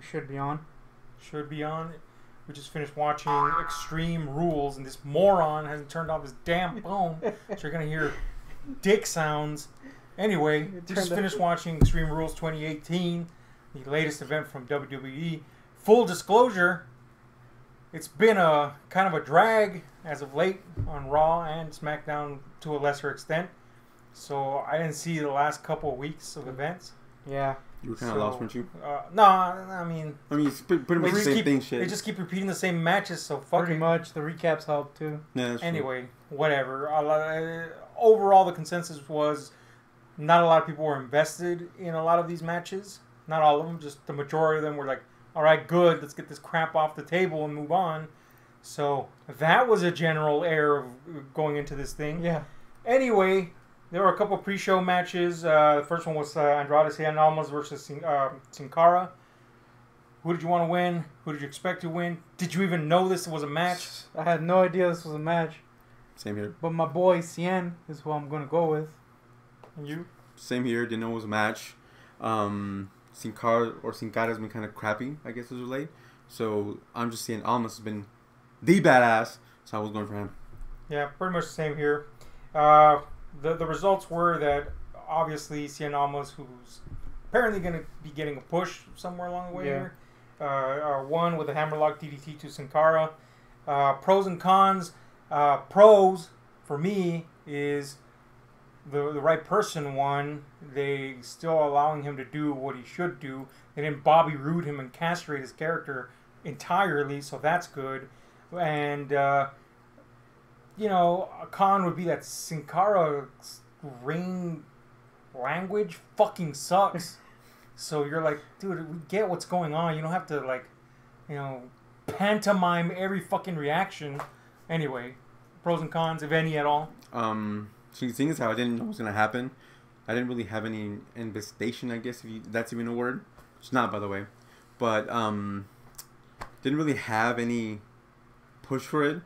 We should be on. Should be on. We just finished watching Extreme Rules, and this moron hasn't turned off his damn phone. So you're going to hear dick sounds. Anyway, we just finished watching Extreme Rules 2018, the latest event from WWE. Full disclosure, it's been a kind of a drag as of late on Raw and SmackDown to a lesser extent. So I didn't see the last couple of weeks of events. Yeah. You were kind of lost, weren't you? No, I mean... it's pretty much the same thing, shit. They just keep repeating the same matches, so fuck Pretty much. The recaps help, too. Yeah, that's anyway, whatever. Overall, the consensus was not a lot of people were invested in a lot of these matches. Not all of them, just the majority of them were like, all right, good, let's get this crap off the table and move on. So that was a general air of going into this thing. Yeah. Anyway... There were a couple of pre-show matches. The first one was Andrade Cien Almas versus Sin Cara. Who did you want to win? Who did you expect to win? Did you even know this was a match? I had no idea this was a match. Same here. But my boy Cien is who I'm going to go with. And you? Same here. Didn't know it was a match. Sin Cara has been kind of crappy, I guess, as of late. So I'm just saying Almas has been the badass. So I was going for him. Yeah, pretty much the same here. The results were that obviously Cien Almas, who's apparently going to be getting a push somewhere along the way here, won with a hammerlock DDT to Sin Cara. Pros and cons. Pros, for me, is the right person won. They still allowing him to do what he should do. They didn't Bobby Roode him and castrate his character entirely, so that's good. And... you know, a con would be that Sin Cara's ring language fucking sucks. So you're like, dude, we get what's going on. You don't have to, like, you know, pantomime every fucking reaction. Anyway, pros and cons, if any at all. So the thing is how I didn't know what was going to happen. I didn't really have any investigation, I guess, if that's even a word. It's not, by the way. But didn't really have any push for it.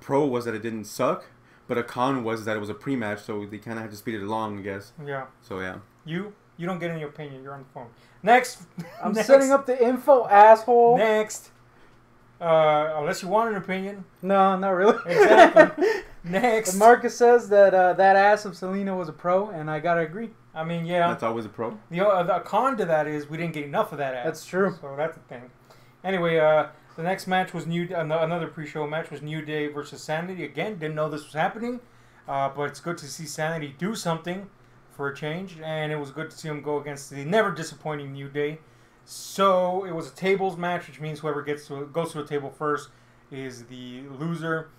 Pro was that it didn't suck, but a con was that it was a pre-match, so they kind of had to speed it along, I guess. Yeah. So, yeah. You don't get any opinion. You're on the phone. Next. I'm setting up the info, asshole. Next. Unless you want an opinion. No, not really. Exactly. Next. But Marcus says that that ass of Selena was a pro, and I gotta agree. I mean, yeah. That's always a pro. The con to that is we didn't get enough of that ass. That's true. So that's the thing. Anyway, the next match was another pre-show match was New Day versus Sanity. Again, didn't know this was happening, but it's good to see Sanity do something for a change, and it was good to see him go against the never disappointing New Day. So it was a tables match, which means whoever goes to a table first is the loser.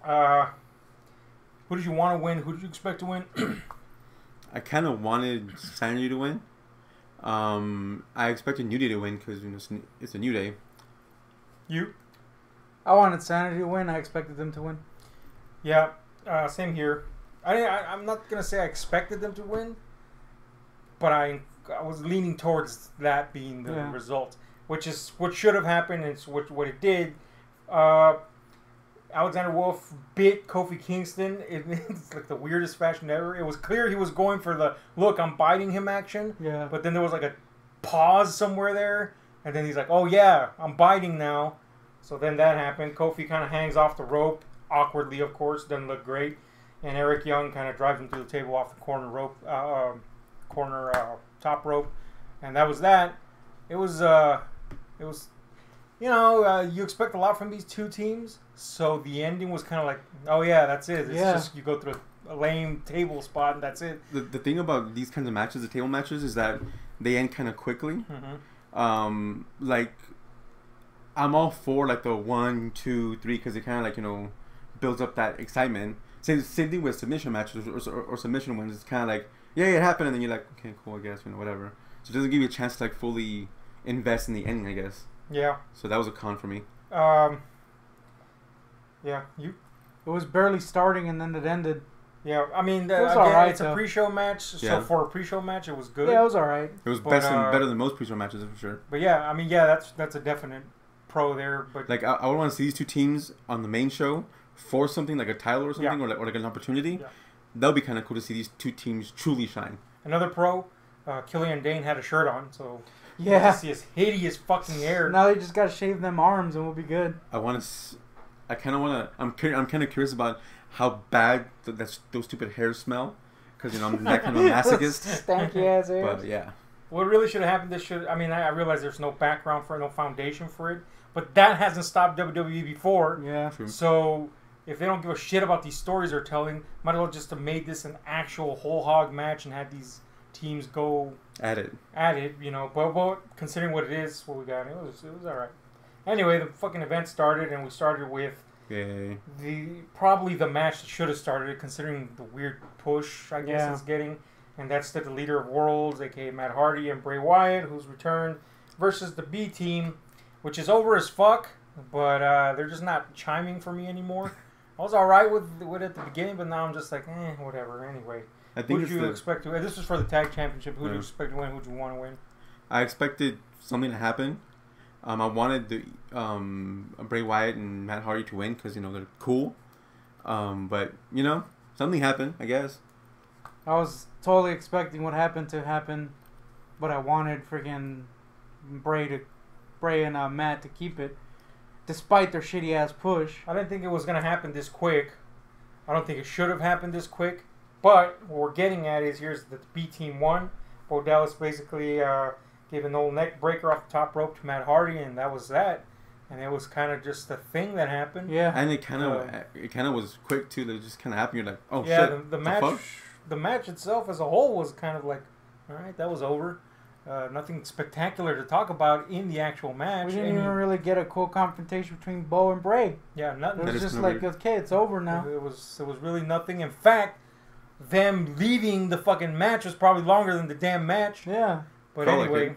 Who did you want to win? Who did you expect to win? I kind of wanted Sanity to win. I expected New Day to win because it's a New Day. You? I wanted Sanity to win. I expected them to win. Yeah, same here. I'm not going to say I expected them to win, but I was leaning towards that being the result, which is what should have happened and it's what it did. Alexander Wolf bit Kofi Kingston. It's like the weirdest fashion ever. It was clear he was going for the, look, I'm biting him action. Yeah. But then there was like a pause somewhere there. And then he's like, oh yeah, I'm biting now. So then that happened. Kofi kind of hangs off the rope. Awkwardly, of course. Doesn't look great. And Eric Young kind of drives him to the table off the corner rope. Top rope. And that was that. It was, you know, you expect a lot from these two teams. So the ending was kind of like, oh yeah, that's it. It's just you go through a lame table spot and that's it. The thing about these kinds of matches, the table matches, is that they end kind of quickly. Mm-hmm. Like, I'm all for like the 1, 2, 3 because it kind of like, you know, builds up that excitement. Same thing with submission matches or submission wins. It's kind of like, yeah, it happened, and then you're like, okay, cool, I guess, you know, whatever. So it doesn't give you a chance to like fully invest in the ending, I guess. Yeah. So that was a con for me. Yeah, you. It was barely starting and then it ended. Yeah, I mean, it was again, alright, it's a pre-show match, so for a pre-show match, it was good. Yeah, it was alright. It was better than most pre-show matches, for sure. But yeah, I mean, yeah, that's a definite pro there. But like, I would want to see these two teams on the main show for something like a title or something, or like an opportunity. Yeah. That would be kind of cool to see these two teams truly shine. Another pro, Killian Dane had a shirt on, so you Yeah. get to see his hideous fucking hair. Now they just gotta shave them arms and we'll be good. I kind of want to. I'm kind of curious about how bad those stupid hairs smell, because you know I'm that kind of a masochist. Stanky ass hair. But yeah, What really should have happened? I realize there's no background for it, no foundation for it, but that hasn't stopped WWE before. Yeah. true. So if they don't give a shit about these stories they're telling, might as well just have made this an actual whole hog match and had these teams go At it. at it, you know. But considering what it is, what we got, it was all right. Anyway, the fucking event started, and we started with Yay. probably the match that should have started, considering the weird push I guess Yeah. it's getting, and that's the leader of worlds, aka Matt Hardy and Bray Wyatt, who's returned, versus the B team, which is over as fuck, but they're just not chiming for me anymore. I was all right with it at the beginning, but now I'm just like, whatever. Anyway, I think who it's did you expect to? This was for the tag championship. Who do you Yeah. expect to win? Who do you want to win? I expected something to happen. I wanted the Bray Wyatt and Matt Hardy to win because you know they're cool. But you know something happened, I guess. I was totally expecting what happened to happen, but I wanted freaking Bray and Matt to keep it, despite their shitty ass push. I didn't think it was gonna happen this quick. I don't think it should have happened this quick. But what we're getting at is here's the B team won. Bo Dallas basically gave an old neck breaker off the top rope to Matt Hardy, and that was that. And it was kind of just a thing that happened. Yeah. And it kind of was quick too. It just kind of happened. You're like, oh Yeah, shit. the match itself as a whole was kind of like, all right, that was over. Nothing spectacular to talk about in the actual match. We didn't even really get a cool confrontation between Bo and Bray. Yeah, nothing. It That was is just kinda like, weird. okay, it's over now. It was really nothing. In fact, them leaving the fucking match was probably longer than the damn match. Yeah. But Felt like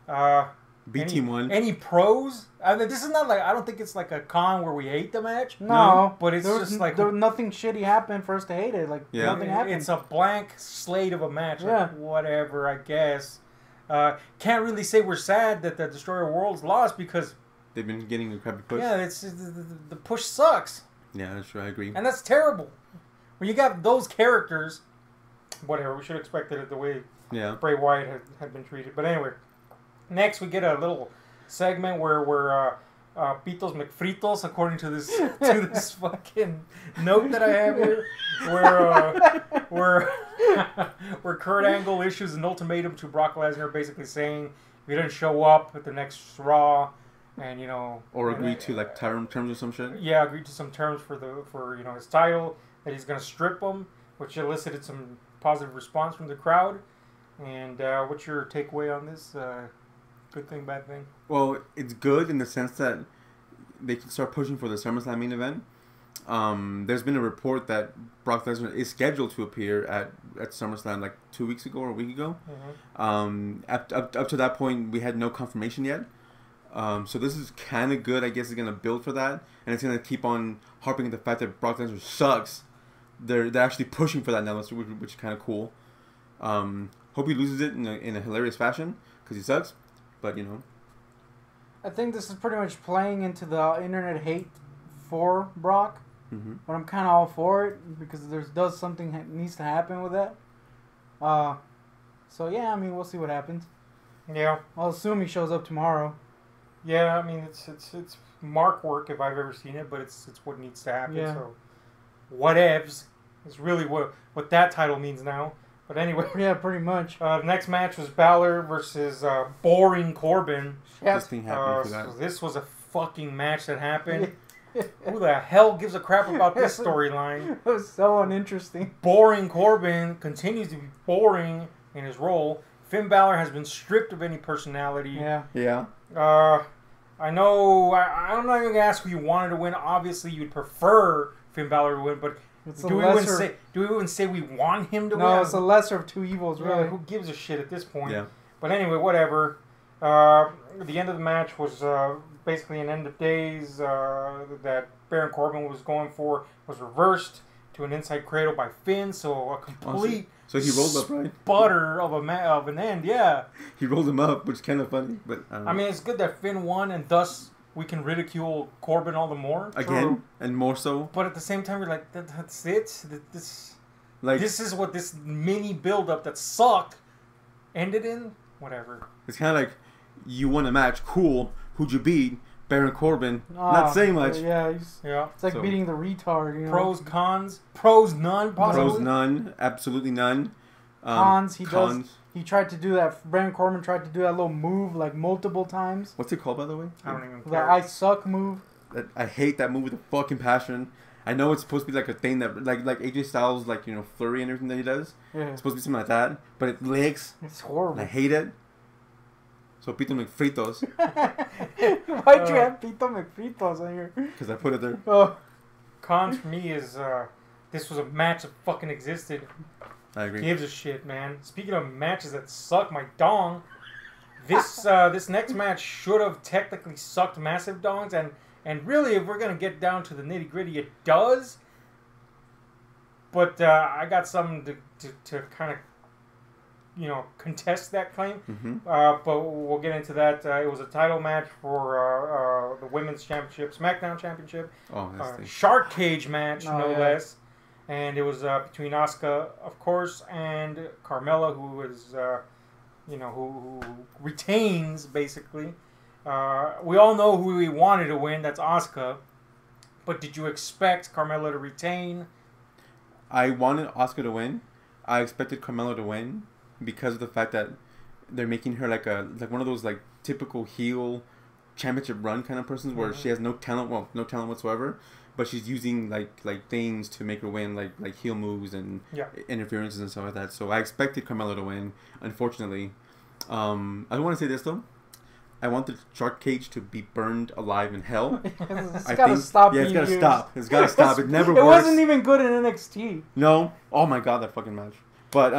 anyway, B team won. Any pros? I mean, this is not like, I don't think it's like a con where we hate the match. No. But it's just like nothing shitty happened for us to hate it. Like, Yeah. nothing happened. It's a blank slate of a match. Yeah. Like, whatever, I guess. Can't really say we're sad that the Destroyer of Worlds lost because They've been getting a crappy push. yeah, the push sucks, Yeah, that's true. I agree. and that's terrible. When you got those characters, whatever, we should have expected it the way Yeah. Bray Wyatt had been treated. But anyway, next we get a little segment where Pitos McFritos, according to this fucking note that I have here, where Kurt Angle issues an ultimatum to Brock Lesnar, basically saying if he doesn't show up at the next Raw, and Or agree to like terms or some shit. yeah, agreed to some terms for his title, that he's gonna strip him, which elicited some positive response from the crowd. And what's your takeaway on this? Good thing, bad thing? Well, it's good in the sense that they can start pushing for the SummerSlam main event. There's been a report that Brock Lesnar is scheduled to appear at SummerSlam like 2 weeks ago or a week ago. Mm-hmm. Up to that point, we had no confirmation yet. So this is kind of good. I guess it's gonna build for that, and it's gonna keep on harping on the fact that Brock Lesnar sucks. They're actually pushing for that now, which is kind of cool. Hope he loses it in a hilarious fashion because he sucks. But I think this is pretty much playing into the internet hate for Brock. Mm-hmm. But I'm kind of all for it because there's something that needs to happen with that. So yeah, I mean, we'll see what happens. Yeah. I'll assume he shows up tomorrow. Yeah, I mean it's mark work if I've ever seen it, but it's what needs to happen. Yeah. So whatevs is really what that title means now. But anyway, Yeah, pretty much. the next match was Balor versus Boring Corbin. This thing happened for that. So this was a fucking match that happened. Who the hell gives a crap about this storyline? It was so uninteresting. Boring Corbin continues to be boring in his role. Finn Balor has been stripped of any personality. Yeah. Yeah. I know. I'm not even gonna ask who you wanted to win. Obviously, you'd prefer Finn Balor to win, but It's do we even say we want him to win? No, it's the lesser of two evils, Yeah, really. who gives a shit at this point? Yeah. But anyway, whatever. The end of the match was basically an end of days that Baron Corbin was going for was reversed to an inside cradle by Finn. So a complete So he rolled up, right? butter of an end. Yeah. He rolled him up, which is kind of funny. But I mean, it's good that Finn won, and thus we can ridicule Corbin all the more. again, True. and more so, But at the same time, you're like, that's it. like This is what this mini build-up that sucked ended in, whatever. It's kind of like, you won a match, cool. Who'd you beat? Baron Corbin. Not saying much. Yeah, Yeah. it's like beating the retard. You know? Pros, cons, pros, none. Possibly. Pros, none. Absolutely none. Cons. He tried to do that. Baron Corbin tried to do that little move like multiple times. What's it called, by the way? I don't even The care. I suck move. I hate that move with a fucking passion. I know it's supposed to be like a thing that like AJ Styles, like, you know, flurry and everything that he does. Yeah. It's supposed to be something like that, but it licks. It's horrible. And I hate it. So Pito McFritos. Why'd you have Pito McFritos on here? Because I put it there. Oh. Cons for me is this was a match that fucking existed. I agree. Gives a shit, man. Speaking of matches that suck my dong, this next match should have technically sucked massive dongs, and really, if we're gonna get down to the nitty gritty, it does. But I got something to kind of, you know, contest that claim. Mm-hmm. But we'll get into that. It was a title match for the Women's Championship, SmackDown Championship. Oh, that's the Shark Cage match, no yeah. less. And it was between Asuka, of course, and Carmella, who is, you know, who retains, basically. We all know who we wanted to win. That's Asuka. But did you expect Carmella to retain? I wanted Asuka to win. I expected Carmella to win because of the fact that they're making her like one of those like typical heel championship run kind of persons where she has no talent whatsoever, but she's using like things to make her win, like heel moves and interferences and stuff like that. So I expected Carmella to win. Unfortunately, I want to say this though. I want the Shark Cage to be burned alive in hell. It's gotta stop. Yeah, it's gotta stop. It's gotta stop. It never It works. wasn't even good in NXT. No. Oh my god, that fucking match. But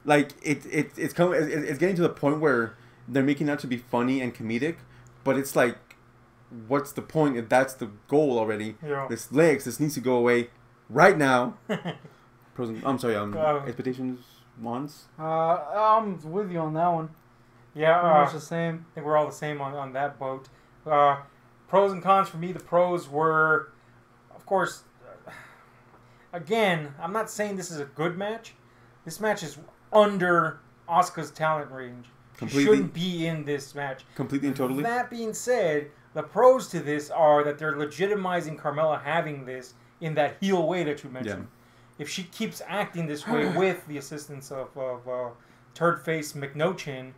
like it's getting to the point where they're making it out to be funny and comedic, but it's like, what's the point if that's the goal already? Yeah. This needs to go away right now. Expectations once. I'm with you on that one. Yeah, Pretty much the same. I think we're all the same on that boat. Pros and cons for me. The pros were, of course, again, I'm not saying this is a good match. This match is under Asuka's talent range. She shouldn't be in this match. Completely and totally. That being said, the pros to this are that they're legitimizing Carmella having this in that heel way that you mentioned. Yeah. If she keeps acting this way with the assistance of Turd Face McNochin,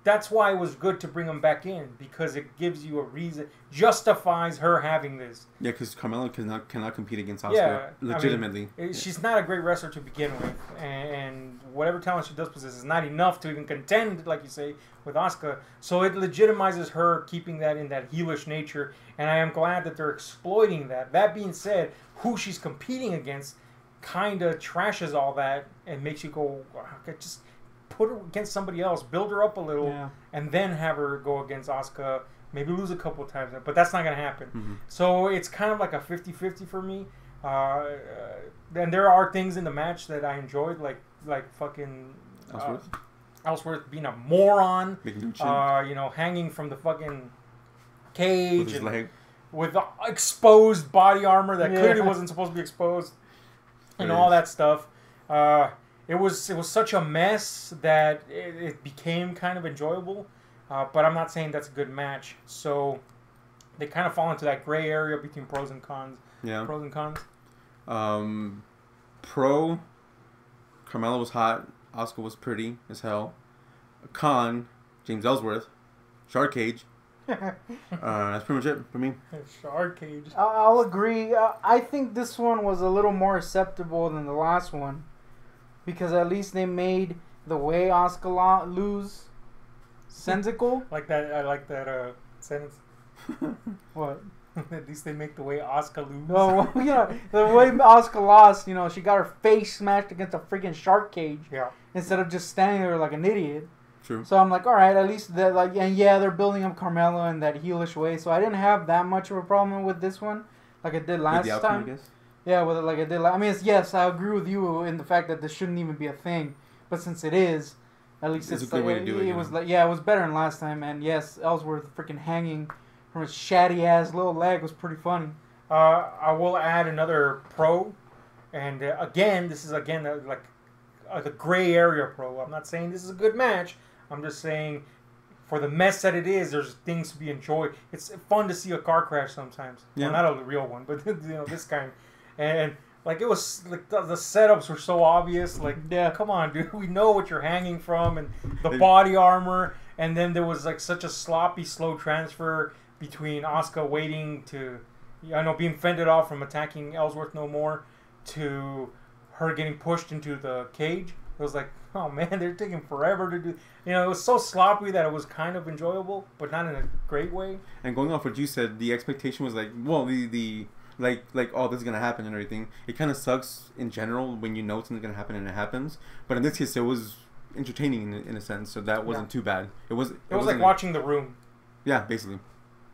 that's why it was good to bring him back in, because it gives you a reason, justifies her having this. Yeah, because Carmella cannot compete against Asuka. Yeah, legitimately. I mean, she's not a great wrestler to begin with, and whatever talent she does possess is not enough to even contend, like you say, with Asuka. So it legitimizes her keeping that in that heelish nature, and I am glad that they're exploiting that. That being said, who she's competing against kind of trashes all that and makes you go, okay, just put her against somebody else, build her up a little, and then have her go against Asuka, maybe lose a couple of times, but that's not going to happen. Mm-hmm. So it's kind of like a 50-50 for me. And there are things in the match that I enjoyed, like fucking Ellsworth being a moron, you know, hanging from the fucking cage with his leg, with the exposed body armor that clearly wasn't supposed to be exposed, and all that stuff. It was such a mess that it became kind of enjoyable, but I'm not saying that's a good match. So they kind of fall into that gray area between pros and cons. Yeah. Pros and cons. Pro, Carmella was hot. Asuka was pretty as hell. Con, James Ellsworth, Shark Cage. That's pretty much it for me. Shark Cage. I'll agree. I think this one was a little more acceptable than the last one, because at least they made the way Asuka lose sensical. Like that. I like that sentence. What? At least they make the way Asuka lose. No, you know, the way Asuka lost, you know, she got her face smashed against a freaking shark cage. Yeah. Instead of just standing there like an idiot. True. So I'm like, all right, at least that, like, and yeah, they're building up Carmella in that heelish way. So I didn't have that much of a problem with this one, like I did last time. I guess. Yeah, with it, like I did. I mean, yes, I agree with you in the fact that this shouldn't even be a thing, but since it is, at least it's a good way to do it. It was like, yeah, it was better than last time, and yes, Ellsworth freaking hanging from his shatty ass little leg was pretty funny. I will add another pro, and again, this is like the gray area pro. I'm not saying this is a good match. I'm just saying, for the mess that it is, there's things to be enjoyed. It's fun to see a car crash sometimes. Yeah. Well, not a real one, but this kind. And like it was like the setups were so obvious. Like, yeah, come on, dude. We know what you're hanging from, and the body armor. And then there was like such a sloppy, slow transfer between Asuka waiting to, being fended off from attacking Ellsworth no more, to her getting pushed into the cage. It was like, oh man, they're taking forever to do. It was so sloppy that it was kind of enjoyable, but not in a great way. And going off what you said, the expectation was like, well, like oh, this is gonna happen and everything. It kind of sucks in general when you know something's gonna happen and it happens. But in this case, it was entertaining in a sense, so that wasn't too bad. It was like watching The Room. Yeah, basically.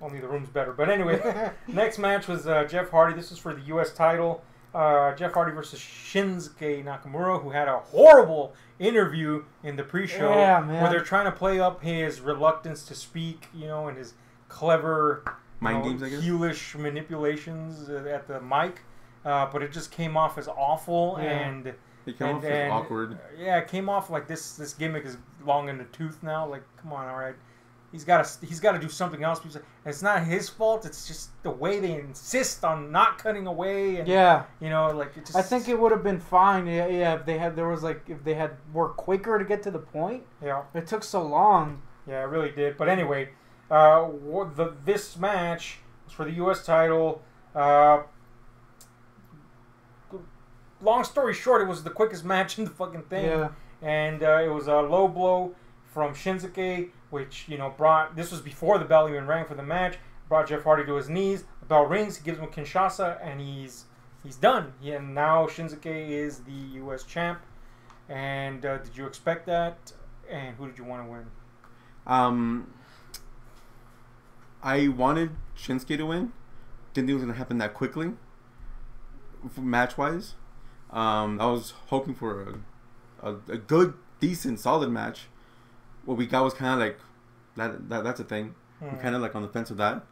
Only The Room's better. But anyway, next match was Jeff Hardy. This was for the U.S. title. Jeff Hardy versus Shinsuke Nakamura, who had a horrible interview in the pre-show where they're trying to play up his reluctance to speak, and his clever mind games, I guess, heelish manipulations at the mic. But it just came off as awful and it came off as awkward. Yeah, it came off like this gimmick is long in the tooth now. Like, come on, all right. He's got to do something else. And it's not his fault. It's just the way they insist on not cutting away. And, like it just. I think it would have been fine. Yeah, if they had worked quicker to get to the point. Yeah. It took so long. Yeah, it really did. But anyway, this match was for the U.S. title. Long story short, it was the quickest match in the fucking thing. Yeah. And it was a low blow from Shinsuke, which, brought... This was before the bell even rang for the match. Brought Jeff Hardy to his knees. The bell rings. He gives him a Kinshasa, and he's done. And now Shinsuke is the U.S. champ. And did you expect that? And who did you want to win? I wanted Shinsuke to win. Didn't think it was going to happen that quickly, match-wise. I was hoping for a good, decent, solid match. What we got was kind of like that's a thing. I'm kind of like on the fence with that.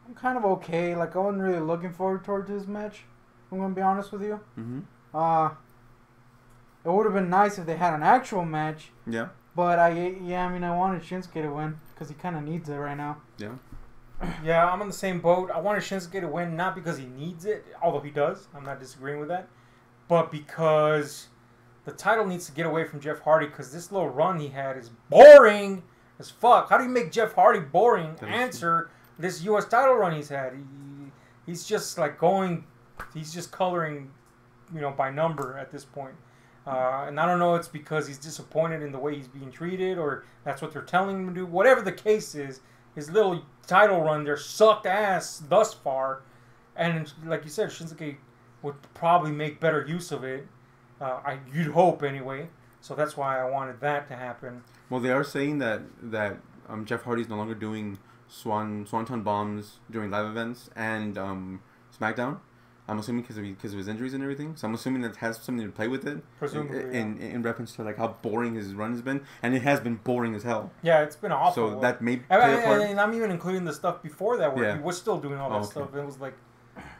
I'm kind of okay. Like, I wasn't really looking forward towards this match. I'm gonna be honest with you. Mm-hmm. It would have been nice if they had an actual match. Yeah. But I wanted Shinsuke to win because he kind of needs it right now. Yeah. Yeah, I'm on the same boat. I wanted Shinsuke to win, not because he needs it, although he does. I'm not disagreeing with that. But because the title needs to get away from Jeff Hardy, because this little run he had is boring as fuck. How do you make Jeff Hardy boring? Answer this U.S. title run he's had. He's just like he's just coloring, by number at this point. And I don't know, it's because he's disappointed in the way he's being treated, or that's what they're telling him to do. Whatever the case is, his little title run there sucked ass thus far. And like you said, Shinsuke would probably make better use of it. You'd hope anyway. So that's why I wanted that to happen. Well, they are saying that Jeff Hardy's no longer doing Swanton bombs during live events and SmackDown. I'm assuming because of his injuries and everything. So I'm assuming that has something to play with it. Presumably, in reference to like how boring his run has been, and it has been boring as hell. Yeah, it's been awful. So that may play a part. And I'm even including the stuff before that where he was still doing all that stuff. It was like,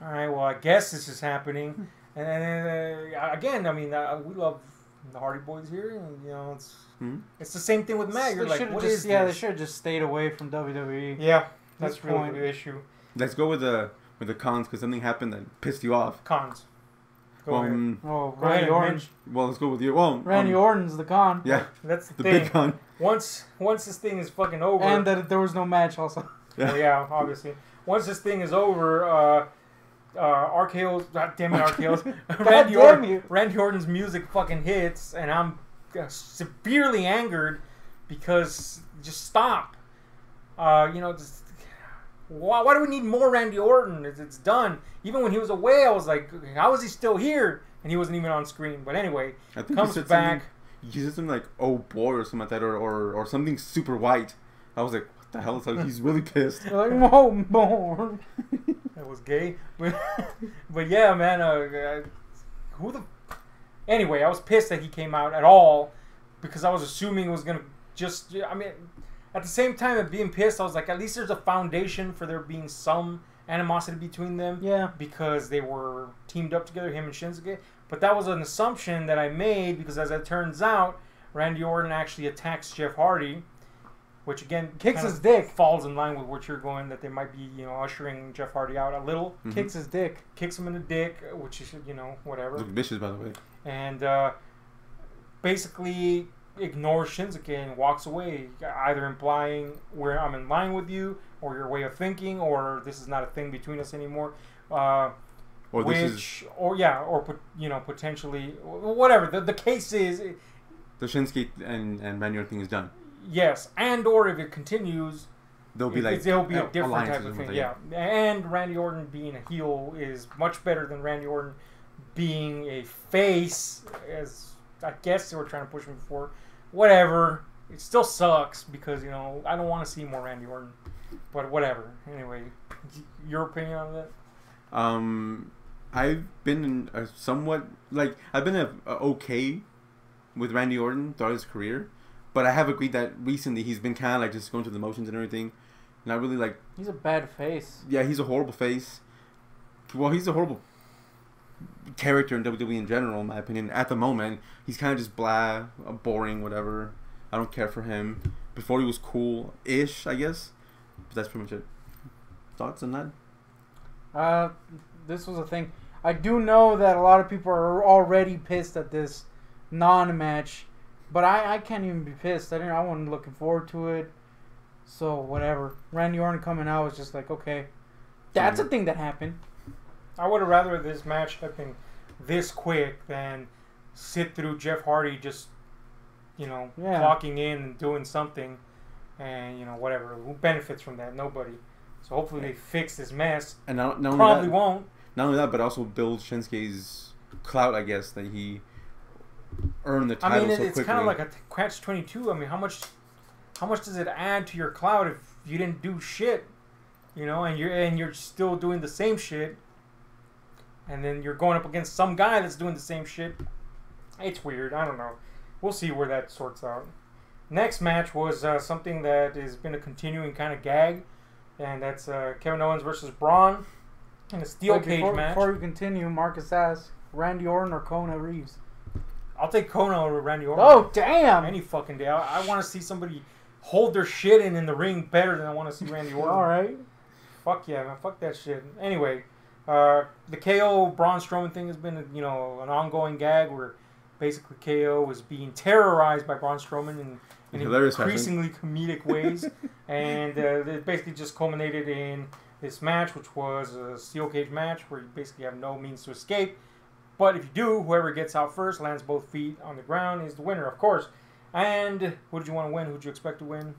all right, well, I guess this is happening. And again, I mean, we love the Hardy Boys here, and it's the same thing with Matt. You're like, what is this? Yeah, they should have just stayed away from WWE. Yeah, that's really the issue. Let's go with the cons, because something happened that pissed you off. Cons. Go ahead. Randy Orton. Well, let's go with you. Randy Orton's the con. Yeah, that's the thing. Big con. Once this thing is fucking over, and that there was no match also. Yeah, obviously. Once this thing is over, RKO's, God damn it, RKO's. Randy Orton's music fucking hits, and I'm severely angered because just stop. Why do we need more Randy Orton? It's done. Even when he was away, I was like, how is he still here? And he wasn't even on screen. But anyway, I think comes back. He said something like, oh boy, or something like that, or something super white. I was like, what the hell? So he's really pissed. Like, oh boy. That was gay. But yeah, man, Anyway, I was pissed that he came out at all because I was assuming it was going to at the same time of being pissed, I was like, at least there's a foundation for there being some animosity between them. Yeah. Because they were teamed up together, him and Shinsuke. But that was an assumption that I made because, as it turns out, Randy Orton actually attacks Jeff Hardy, which again kicks his dick. Falls in line with what you're going, that they might be, ushering Jeff Hardy out a little. Mm-hmm. Kicks his dick. Kicks him in the dick, which is, whatever. Look vicious, by the way. And basically ignores Shinsuke and walks away, either implying where I'm in line with you, or your way of thinking, or this is not a thing between us anymore. Or potentially, whatever. The case is, the Shinsuke and Randy Orton thing is done. Yes, or if it continues, there'll be a different type of thing. Yeah, and Randy Orton being a heel is much better than Randy Orton being a face, as I guess they were trying to push him before. Whatever, it still sucks because I don't want to see more Randy Orton, but whatever. Anyway, your opinion on that? I've been okay with Randy Orton throughout his career, but I have agreed that recently he's been kind of like just going through the motions and everything. Not really like. He's a bad face. Yeah, he's a horrible face. Well, he's a horrible character in WWE in general, in my opinion. At the moment, he's kind of just blah, boring, whatever. I don't care for him. Before he was cool-ish, I guess. But that's pretty much it. Thoughts on that? This was a thing. I do know that a lot of people are already pissed at this non-match, but I can't even be pissed. I wasn't looking forward to it. So whatever. Randy Orton coming out was just like, okay, that's a thing that happened. I would have rather this match have been this quick than sit through Jeff Hardy just, clocking in and doing something, and whatever. Who benefits from that? Nobody. So hopefully they fix this mess. And not probably won't. Not only that, but also build Shinsuke's clout, I guess, that he earned the title so quickly. It's kind of like a catch-22. I mean, how much does it add to your clout if you didn't do shit, and you're still doing the same shit, and then you're going up against some guy that's doing the same shit? It's weird. I don't know. We'll see where that sorts out. Next match was something that has been a continuing kind of gag, and that's Kevin Owens versus Braun in a steel cage match. Before we continue, Marcus asks, Randy Orton or Kona Reeves? I'll take Kona over Randy Orton. Oh, damn! Any fucking day. I want to see somebody hold their shit in the ring better than I want to see Randy Orton. All right. Fuck yeah, man. Fuck that shit. Anyway, the KO Braun Strowman thing has been, an ongoing gag where basically KO is being terrorized by Braun Strowman in increasingly comedic ways. And it basically just culminated in this match, which was a steel cage match where you basically have no means to escape. But if you do, whoever gets out first, lands both feet on the ground, is the winner, of course. And what did you want to win? Who did you expect to win?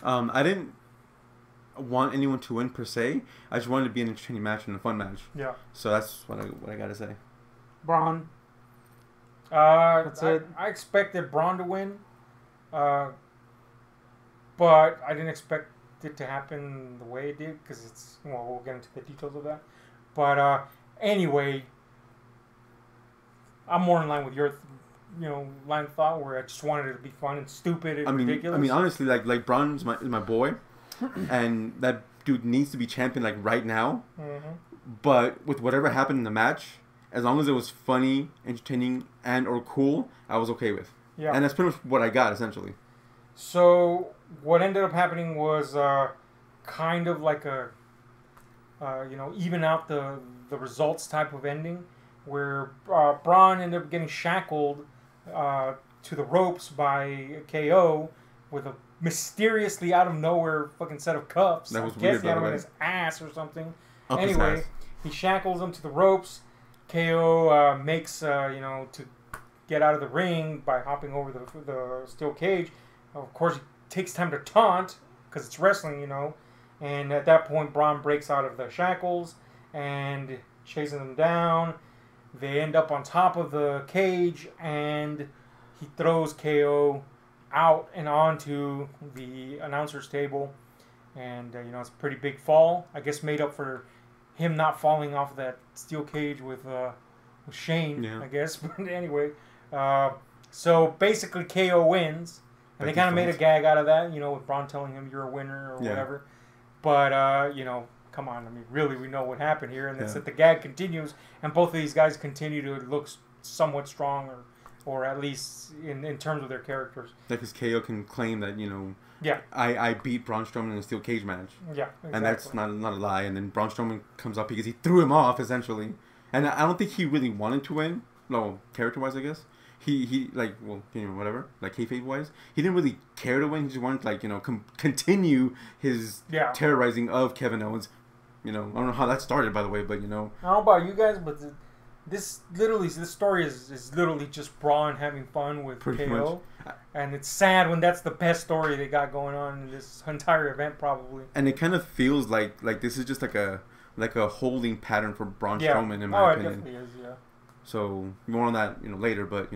I didn't want anyone to win per se. I just wanted it to be an entertaining match and a fun match. Yeah. So that's what I gotta say. Braun. That's it. I expected Braun to win, but I didn't expect it to happen the way it did because we'll get into the details of that. But anyway, I'm more in line with your line of thought where I just wanted it to be fun and stupid and ridiculous. I mean, honestly, like Braun is my boy, and that dude needs to be champion right now. Mm-hmm. But with whatever happened in the match, as long as it was funny, entertaining, and or cool, I was okay with. Yeah. And that's pretty much what I got essentially. So what ended up happening was kind of like a even out the results type of ending, where Braun ended up getting shackled to the ropes by KO with a mysteriously out of nowhere fucking set of cuffs. That was I weird, guess he had him in his ass or something. Anyway, he shackles him to the ropes. KO makes to get out of the ring by hopping over the steel cage. Of course, he takes time to taunt because it's wrestling, And at that point, Braun breaks out of the shackles and chases them down. They end up on top of the cage, and he throws KO out and onto the announcer's table. And, it's a pretty big fall. I guess made up for him not falling off that steel cage with Shane, I guess. But anyway, so basically KO wins. And they kind of made a gag out of that, with Braun telling him you're a winner or whatever. But, come on, I mean, really, we know what happened here, and it's that the gag continues, and both of these guys continue to look somewhat strong, or at least in terms of their characters. Like, because KO can claim that, I beat Braun Strowman in a steel cage match. Yeah, exactly. And that's not a lie. And then Braun Strowman comes up because he threw him off, essentially. And I don't think he really wanted to win. No, character-wise, I guess. He whatever, like kayfabe-wise, he didn't really care to win. He just wanted to, continue his terrorizing of Kevin Owens. I don't know how that started, by the way, but I don't know about you guys, but this story is literally just Braun having fun with KO. And it's sad when that's the best story they got going on in this entire event, probably. And it kind of feels like this is just like a holding pattern for Braun Strowman, in my opinion. It definitely is, yeah. So more on that, later, but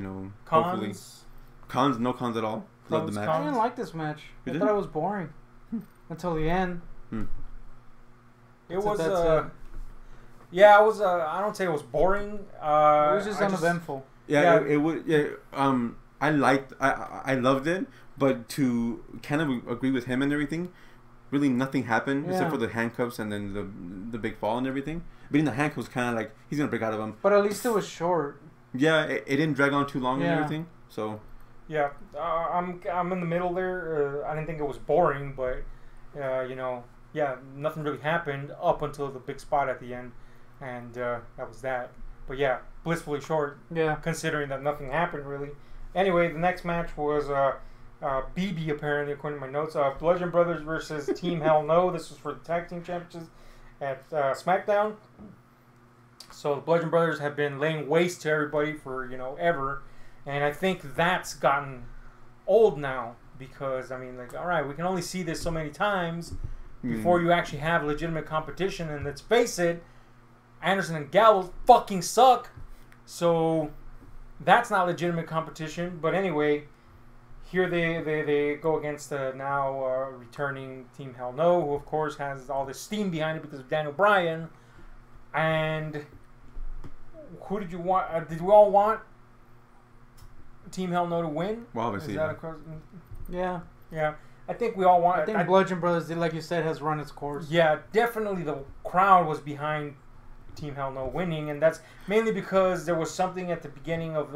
cons? Hopefully, no cons at all. Love the match. I didn't like this match. I thought it was boring until the end. It was I was I don't say it was boring. It was just uneventful. It was. Yeah. I loved it, but to kind of agree with him and everything, really nothing happened except for the handcuffs and then the big fall and everything. But in the handcuffs was kind of like he's gonna break out of them. But at least it was short. Yeah, it didn't drag on too long and everything. So. Yeah, I'm in the middle there. I didn't think it was boring, but nothing really happened up until the big spot at the end, and that was that. But yeah, blissfully short. Yeah. Considering that nothing happened really. Anyway, the next match was BB, apparently, according to my notes. Bludgeon Brothers versus Team Hell No. This was for the Tag Team Championships at SmackDown. So the Bludgeon Brothers have been laying waste to everybody for, ever. And I think that's gotten old now. Because, I mean, all right, we can only see this so many times before you actually have legitimate competition. And let's face it, Anderson and Gallows fucking suck. So that's not legitimate competition. But anyway, here they go against the now returning Team Hell No, who of course has all this steam behind it because of Daniel Bryan. And who did you want? Did we all want Team Hell No to win? Well, obviously. Yeah. Yeah. I think we all want. I think Bludgeon Brothers, like you said, has run its course. Yeah, definitely the crowd was behind Team Hell No winning, and that's mainly because there was something at the beginning of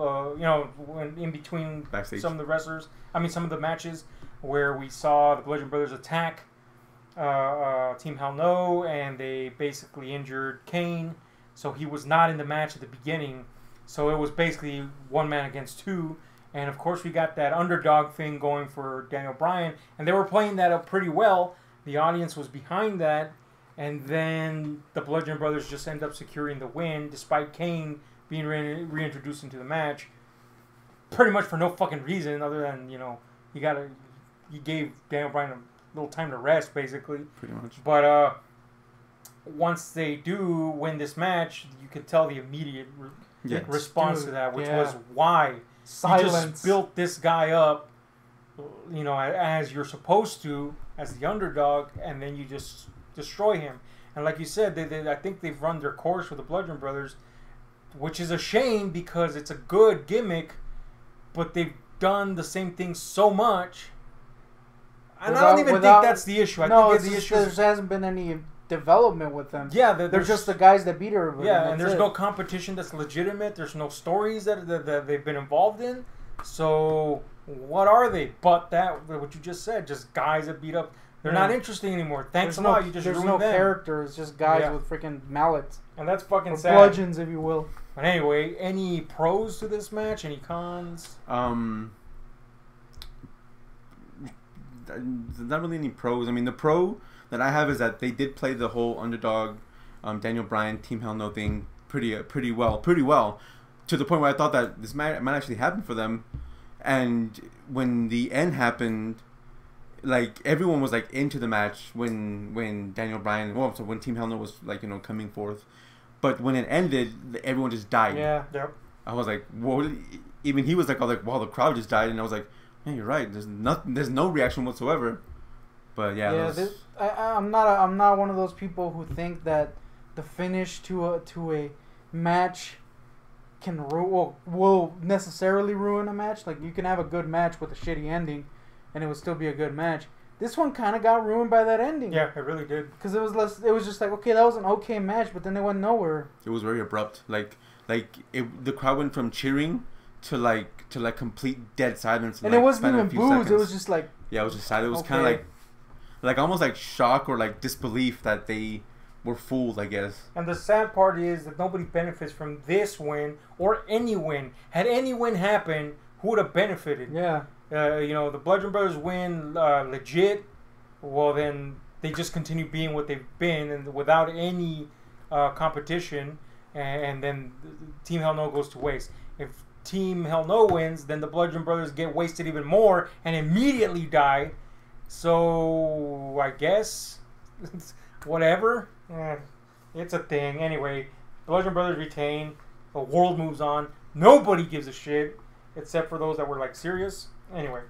in between backstage. Some of the wrestlers. I mean, some of the matches where we saw the Bludgeon Brothers attack Team Hell No, and they basically injured Kane, so he was not in the match at the beginning. So it was basically one man against two, and of course we got that underdog thing going for Daniel Bryan, and they were playing that up pretty well. The audience was behind that. And then the Bludgeon Brothers just end up securing the win, despite Kane being reintroduced into the match, pretty much for no fucking reason other than you gave Daniel Bryan a little time to rest, basically. Pretty much. But once they do win this match, you could tell the immediate response to that, which was why silence. You just built this guy up, as you're supposed to, as the underdog, and then you just destroy him. And like you said, I think they've run their course with the Bludgeon Brothers, which is a shame because it's a good gimmick, but they've done the same thing so much. And I don't even think that's the issue. I think the issue there hasn't been any development with them. Yeah, they're just the guys that beat everybody. Yeah, and there's no competition that's legitimate. There's no stories that they've been involved in. So what are they? But what you just said, just guys that beat up. They're not interesting anymore. Thanks a lot. You just ruined them. There's no characters, just guys with freaking mallets. And that's fucking sad. Bludgeons, if you will. But anyway, any pros to this match? Any cons? Not really any pros. I mean, the pro that I have is that they did play the whole underdog, Daniel Bryan, Team Hell No thing pretty well. To the point where I thought that this might actually happen for them. And when the end happened, like everyone was like into the match when Daniel Bryan, so when Team Hell No was coming forth, but when it ended, everyone just died. Yeah, yep. I was like, whoa! Even he was like, wow, the crowd just died, and I was like, man, you're right. There's no reaction whatsoever. But yeah, I'm not one of those people who think that the finish to a match will necessarily ruin a match. Like you can have a good match with a shitty ending, and it would still be a good match. This one kind of got ruined by that ending. Yeah, it really did. Because it was just like, okay, that was an okay match, but then it went nowhere. It was very abrupt. The crowd went from cheering to complete dead silence. And it wasn't even boos. Seconds. It was just like. Yeah, it was just silent. It was kind of like almost like shock or like disbelief that they were fooled, I guess. And the sad part is that nobody benefits from this win or any win. Had any win happened, who would have benefited? Yeah. The Bludgeon Brothers win legit. Well, then they just continue being what they've been and without any competition. And then Team Hell No goes to waste. If Team Hell No wins, then the Bludgeon Brothers get wasted even more and immediately die. So I guess whatever. It's a thing. Anyway, Bludgeon Brothers retain. The world moves on. Nobody gives a shit except for those that were like serious. Anyway,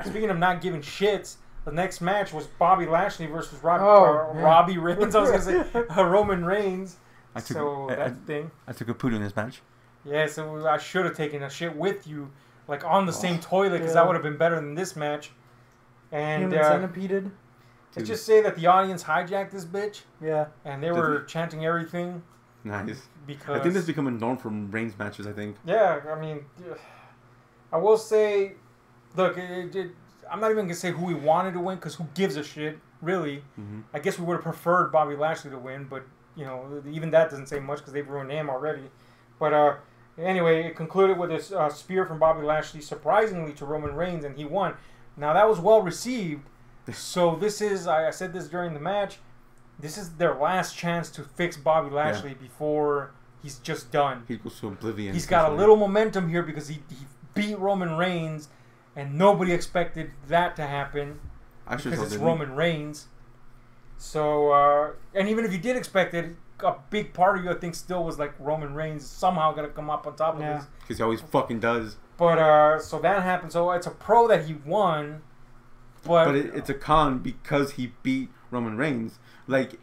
speaking of not giving shits, the next match was Bobby Lashley versus Robbie Reigns. I was gonna say Roman Reigns. That's the thing. I took a poop in this match. Yeah, so I should have taken a shit with you, like on the same toilet, because that would have been better than this match. And centipeded. Let's just say that the audience hijacked this bitch. Yeah. And they were chanting everything. Nice. Because I think that's become a norm for Reigns matches, I think. Yeah, I mean, I will say, look, I'm not even going to say who we wanted to win, because who gives a shit, really. Mm-hmm. I guess we would have preferred Bobby Lashley to win, but, even that doesn't say much, because they've ruined him already. But, anyway, it concluded with a spear from Bobby Lashley, surprisingly, to Roman Reigns, and he won. Now, that was well received. So this is, I said this during the match, this is their last chance to fix Bobby Lashley before he's just done. He goes to oblivion. He's got a little momentum here because he beat Roman Reigns, and nobody expected that to happen because it's Roman Reigns. So, and even if you did expect it, a big part of you, I think, still was like Roman Reigns is somehow going to come up on top of this. Because he always fucking does. But, so that happened. So it's a pro that he won. But it's a con because he beat Roman Reigns. Like,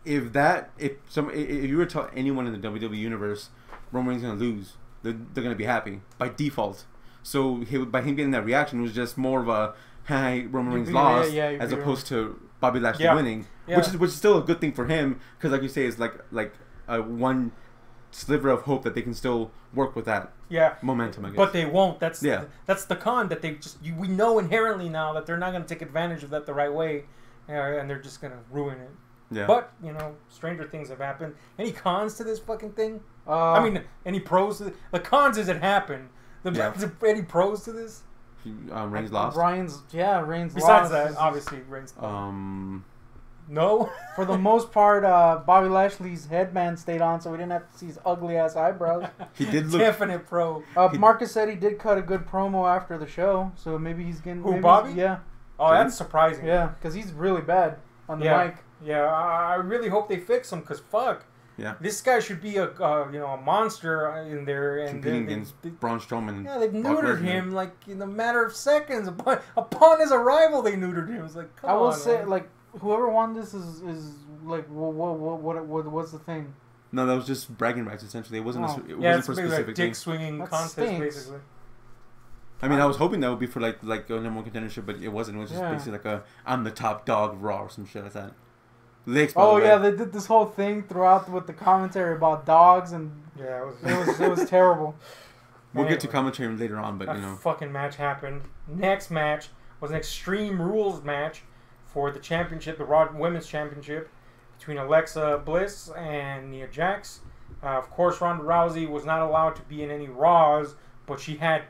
if you were to tell anyone in the WWE universe Roman Reigns is gonna lose, they're gonna be happy by default. So by him getting that reaction, it was just more of a hey, Roman Reigns lost, as opposed to Bobby Lashley winning, which is still a good thing for him because, like you say, it's like a one sliver of hope that they can still work with that momentum, I guess. But they won't. That's the con that they we know inherently now that they're not going to take advantage of that the right way, and they're just going to ruin it. Yeah. But, stranger things have happened. Any cons to this fucking thing? I mean, any pros to the cons is it happened. Any pros to this? Reigns lost. Reigns lost. Besides that, obviously, Reigns lost. No? For the most part, Bobby Lashley's headband stayed on, so we didn't have to see his ugly-ass eyebrows. He did look... Definite pro. Marcus said he did cut a good promo after the show, so maybe he's getting... Who, Bobby? Yeah. Oh, that's surprising. Yeah, because he's really bad on the mic. Yeah, I really hope they fix him, because fuck. Yeah. This guy should be a monster in there. And competing against Braun Strowman. Yeah, they've neutered him like in a matter of seconds. Upon his arrival, they neutered him. It's like, come on. I will say, like, whoever won this is like, what's the thing? No, that was just bragging rights, essentially. It wasn't it wasn't for a specific like dick swinging contest, basically. I mean, I was hoping that would be for like a number one contendership, but it wasn't. It was just basically like I'm the top dog of Raw or some shit like that. They did this whole thing throughout with the commentary about dogs, and it was terrible. We'll get to commentary later on, but fucking match happened. Next match was an Extreme Rules match for the championship, the Raw Women's Championship, between Alexa Bliss and Nia Jax. Of course, Ronda Rousey was not allowed to be in any Raws, but she had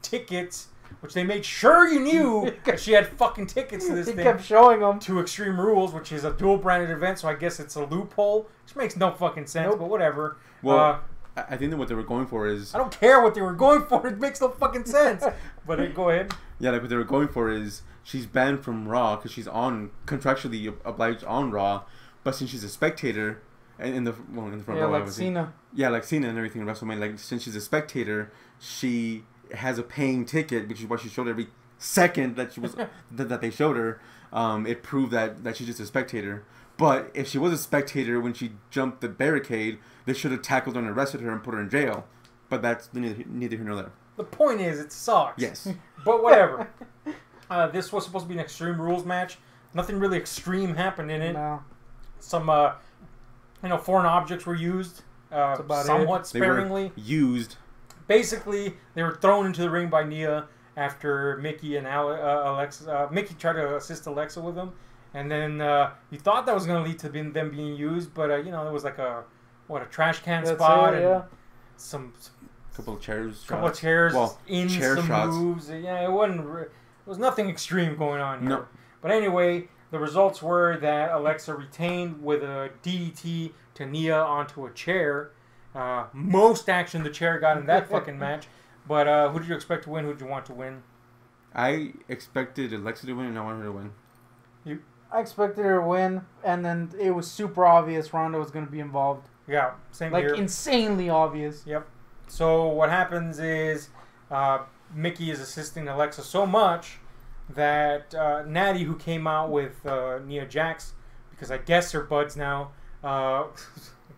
tickets, which they made sure you knew that she had fucking tickets to this thing. He kept showing them. To Extreme Rules, which is a dual-branded event, so I guess it's a loophole, which makes no fucking sense, but whatever. Well, I think that what they were going for is... I don't care what they were going for. It makes no fucking sense. But go ahead. Yeah, like what they were going for is she's banned from Raw because she's contractually obliged on Raw, but since she's a spectator... And in the front row, like Cena. Yeah, like Cena and everything in WrestleMania. Like, since she's a spectator, she has a paying ticket, which is why she showed every second that she was that they showed her. It proved that she's just a spectator. But if she was a spectator when she jumped the barricade, they should have tackled her and arrested her and put her in jail. But that's neither here nor there. The point is, it sucks. Yes. But whatever. This was supposed to be an Extreme Rules match. Nothing really extreme happened in it. No. Some, foreign objects were used somewhat sparingly. Used. Basically, they were thrown into the ring by Nia after Mickey and Alexa. Mickey tried to assist Alexa with them, and then you thought that was going to lead to them being used, but it was like a trash can spot and some couple of chairs. Well, in chair some shots. Moves. Yeah, it wasn't. It was nothing extreme going on here. No. But anyway, the results were that Alexa retained with a DDT to Nia onto a chair. Most action the chair got in that fucking match. But who did you expect to win? Who did you want to win? I expected Alexa to win, and I wanted her to win. I expected her to win, and then it was super obvious Ronda was going to be involved. Yeah, same here. Like, insanely obvious. Yep. So what happens is Mickey is assisting Alexa so much that Natty, who came out with Nia Jax, because I guess they're buds now, I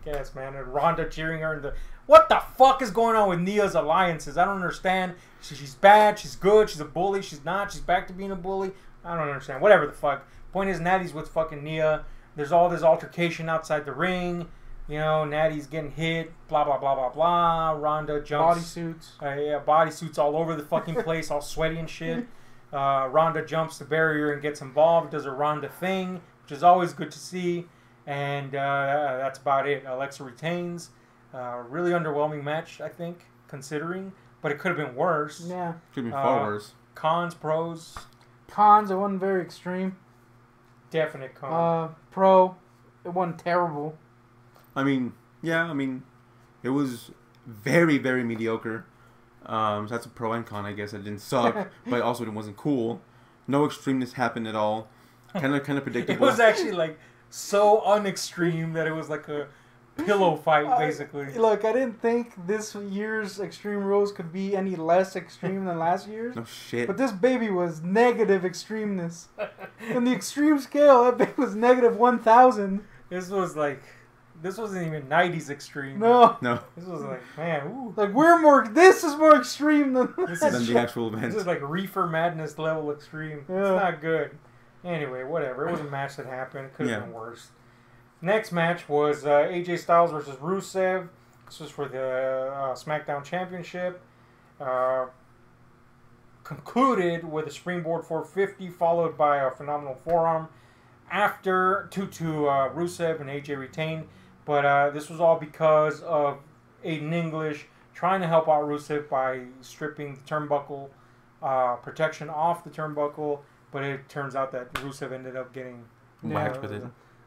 guess, man, and Ronda cheering her, and what the fuck is going on with Nia's alliances? I don't understand. She's bad, she's good, she's a bully, she's not, she's back to being a bully. I don't understand. Whatever the fuck. Point is, Natty's with fucking Nia. There's all this altercation outside the ring. Natty's getting hit, blah, blah, blah, blah, blah. Ronda jumps. Bodysuits. Bodysuits all over the fucking place, all sweaty and shit. Ronda jumps the barrier and gets involved, does a Ronda thing, which is always good to see. And that's about it. Alexa retains. Really underwhelming match, I think, considering. But it could have been worse. Yeah. Could have been far worse. Cons, pros. Cons, it wasn't very extreme. Definite con. Pro, it wasn't terrible. It was very, very mediocre. So that's a pro and con, I guess. It didn't suck, but also it wasn't cool. No extremeness happened at all. Kind of predictable. It was actually like so unextreme that it was like a pillow fight, basically. Look, I didn't think this year's Extreme Rules could be any less extreme than last year's. No shit. But this baby was negative extremeness. On the extreme scale, that baby was negative 1,000. This wasn't even 90s extreme. No. This was like, man, ooh. Like, this is more extreme than the actual event. This is like Reefer Madness level extreme. Yeah. It's not good. Anyway, whatever. It was a match that happened. It could have been worse. Next match was AJ Styles versus Rusev. This was for the SmackDown Championship. Concluded with a springboard 450, followed by a phenomenal forearm. After to Rusev and AJ retained. But this was all because of Aiden English trying to help out Rusev by stripping the turnbuckle protection off the turnbuckle. But it turns out that Rusev ended up getting whacked with it.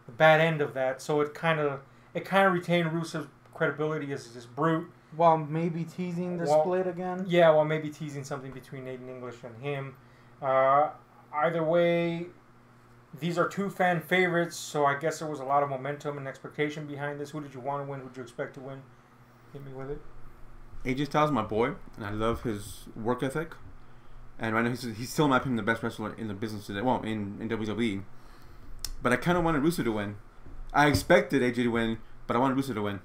The bad end of that. So it kind of retained Rusev's credibility as this brute. While maybe teasing the split again? Yeah, while maybe teasing something between Aiden English and him. Either way, these are two fan favorites, so I guess there was a lot of momentum and expectation behind this. Who did you want to win? Who did you expect to win? Hit me with it. AJ Styles is my boy, and I love his work ethic. And right now, he's still not the best wrestler in the business today. Well, in WWE. But I kind of wanted Rusev to win. I expected AJ to win, but I wanted Rusev to win.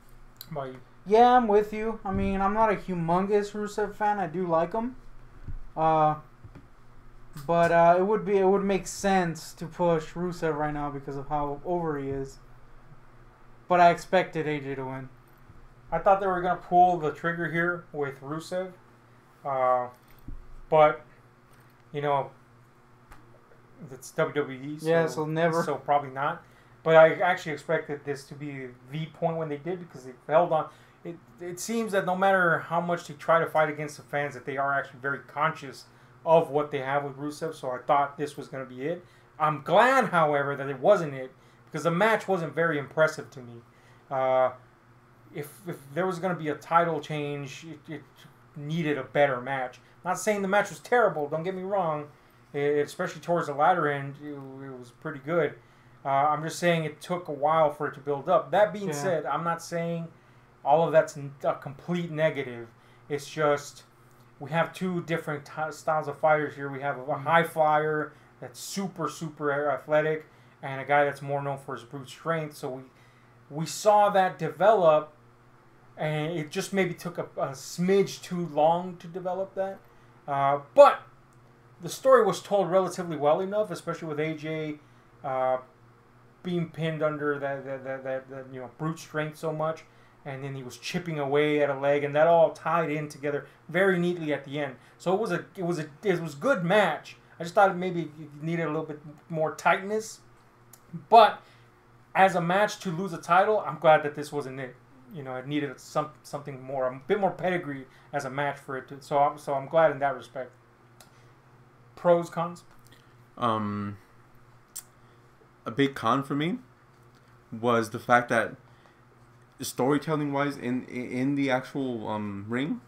How about you? Yeah, I'm with you. I'm not a humongous Rusev fan. I do like him. But it would make sense to push Rusev right now because of how over he is. But I expected AJ to win. I thought they were going to pull the trigger here with Rusev. But, it's WWE. So never. So probably not. But I actually expected this to be the point when they did because they held on. It seems that no matter how much they try to fight against the fans, that they are actually very conscious of what they have with Rusev. So I thought this was going to be it. I'm glad, however, that it wasn't it because the match wasn't very impressive to me. If there was going to be a title change, it needed a better match. Not saying the match was terrible. Don't get me wrong. Especially towards the latter end, it was pretty good. I'm just saying it took a while for it to build up. That being said, I'm not saying all of that's a complete negative. It's just we have two different styles of fighters here. We have a high flyer that's super, super athletic and a guy that's more known for his brute strength. So we saw that develop, and it just maybe took a smidge too long to develop that. But the story was told relatively well enough, especially with AJ being pinned under that brute strength so much, and then he was chipping away at a leg, and that all tied in together very neatly at the end. So it was a good match. I just thought maybe it needed a little bit more tightness, but as a match to lose a title, I'm glad that this wasn't it. It needed something more, a bit more pedigree as a match for it to. So I'm glad in that respect. Pros, cons. A big con for me was the fact that storytelling wise in the actual ring,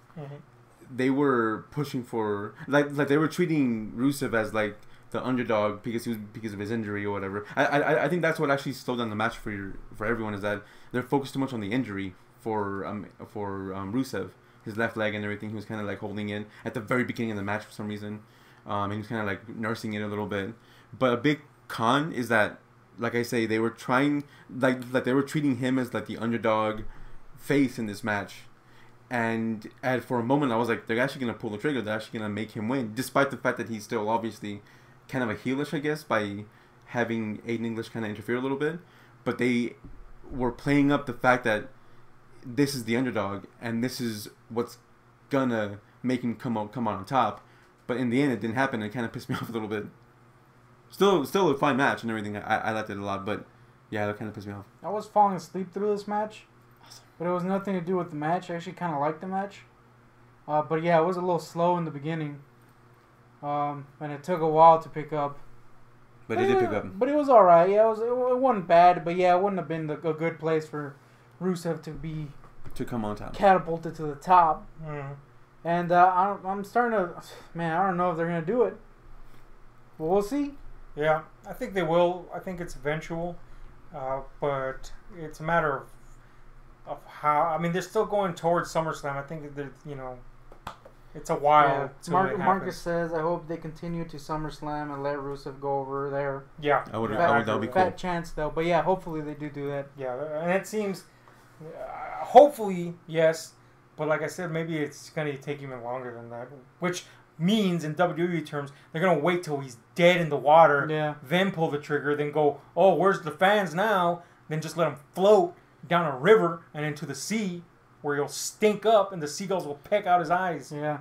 they were pushing for like they were treating Rusev as like the underdog because of his injury or whatever. I think that's what actually slowed down the match for everyone, is that they're focused too much on the injury for Rusev, his left leg and everything. He was kind of like holding in at the very beginning of the match for some reason. He was kind of like nursing it a little bit. But a big con is that, like I say, they were trying like they were treating him as like the underdog face in this match. And for a moment I was like, they're actually gonna pull the trigger. They're actually gonna make him win, despite the fact that he's still obviously kind of a heelish, I guess, by having Aiden English kind of interfere a little bit. But they were playing up the fact that this is the underdog and this is what's gonna make him come out on top. But in the end, it didn't happen. It kind of pissed me off a little bit. Still a fine match and everything. I liked it a lot, but yeah, that kind of pissed me off. I was falling asleep through this match, but it was nothing to do with the match. I actually kind of liked the match, but yeah, it was a little slow in the beginning, and it took a while to pick up. But it did pick up. But it was all right. Yeah, it wasn't bad, but yeah, it wouldn't have been a good place for Rusev to come on top, catapulted to the top. Mm. And I'm starting to, man, I don't know if they're gonna do it. But we'll see. Yeah, I think they will. I think it's eventual, but it's a matter of how. I mean, they're still going towards SummerSlam. I think that it's a while. Yeah. Marcus says, I hope they continue to SummerSlam and let Rusev go over there. Yeah, that would be cool. Fat chance though, but yeah, hopefully they do that. Yeah, and it seems, hopefully yes. But like I said, maybe it's going to take even longer than that. Which means, in WWE terms, they're going to wait till he's dead in the water, then pull the trigger, then go, oh, where's the fans now? Then just let him float down a river and into the sea, where he'll stink up and the seagulls will peck out his eyes. Yeah.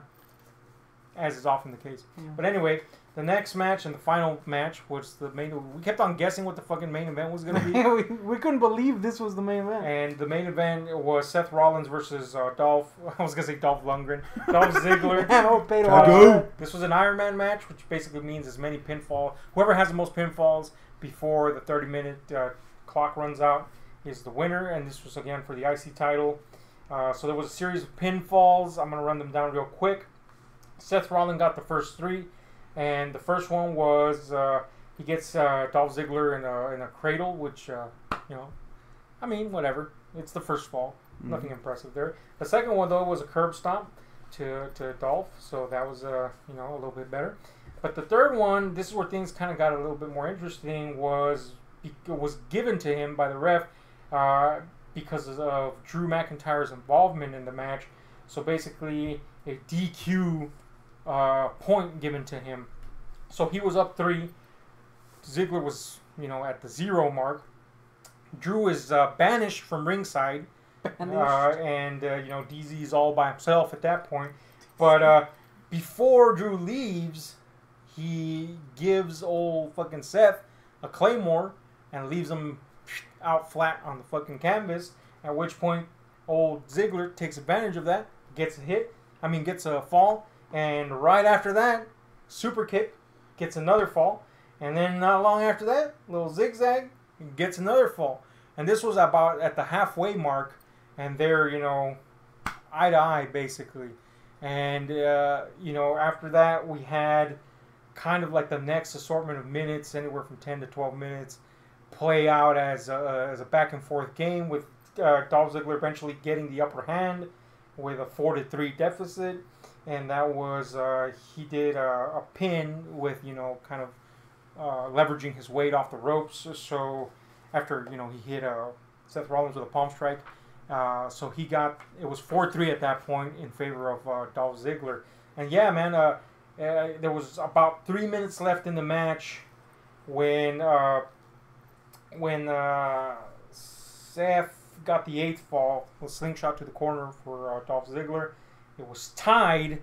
As is often the case. Yeah. But anyway, the next match and the final match was the main. We kept on guessing what the fucking main event was going to be. we couldn't believe this was the main event. And the main event was Seth Rollins versus Dolph. I was going to say Dolph Lundgren. Dolph Ziggler. This was an Iron Man match, which basically means as many pinfall. Whoever has the most pinfalls before the 30-minute clock runs out is the winner. And this was again for the IC title. So there was a series of pinfalls. I'm going to run them down real quick. Seth Rollins got the first three. And the first one was he gets Dolph Ziggler in a cradle, which I mean, whatever. It's the first fall, nothing impressive there. The second one though was a curb stomp to Dolph, so that was a little bit better. But the third one, this is where things kind of got a little bit more interesting. Was given to him by the ref because of Drew McIntyre's involvement in the match. So basically, a DQ. Point given to him. So he was up 3. Ziggler was, at the 0 mark. Drew is banished from ringside. And DZ is all by himself at that point. But before Drew leaves, he gives old fucking Seth a claymore and leaves him out flat on the fucking canvas. At which point, old Ziggler takes advantage of that, gets a fall. And right after that, super kick, gets another fall. And then not long after that, little zigzag, gets another fall. And this was about at the halfway mark. And they're, eye to eye, basically. And, after that, we had kind of like the next assortment of minutes, anywhere from 10 to 12 minutes, play out as a back and forth game with Dolph Ziggler eventually getting the upper hand with a 4-3 deficit. And that was, he did a pin with, kind of leveraging his weight off the ropes. So after, he hit Seth Rollins with a palm strike. So it was 4-3 at that point in favor of Dolph Ziggler. And yeah, man, there was about 3 minutes left in the match when Seth got the 8th fall, a slingshot to the corner for Dolph Ziggler. It was tied,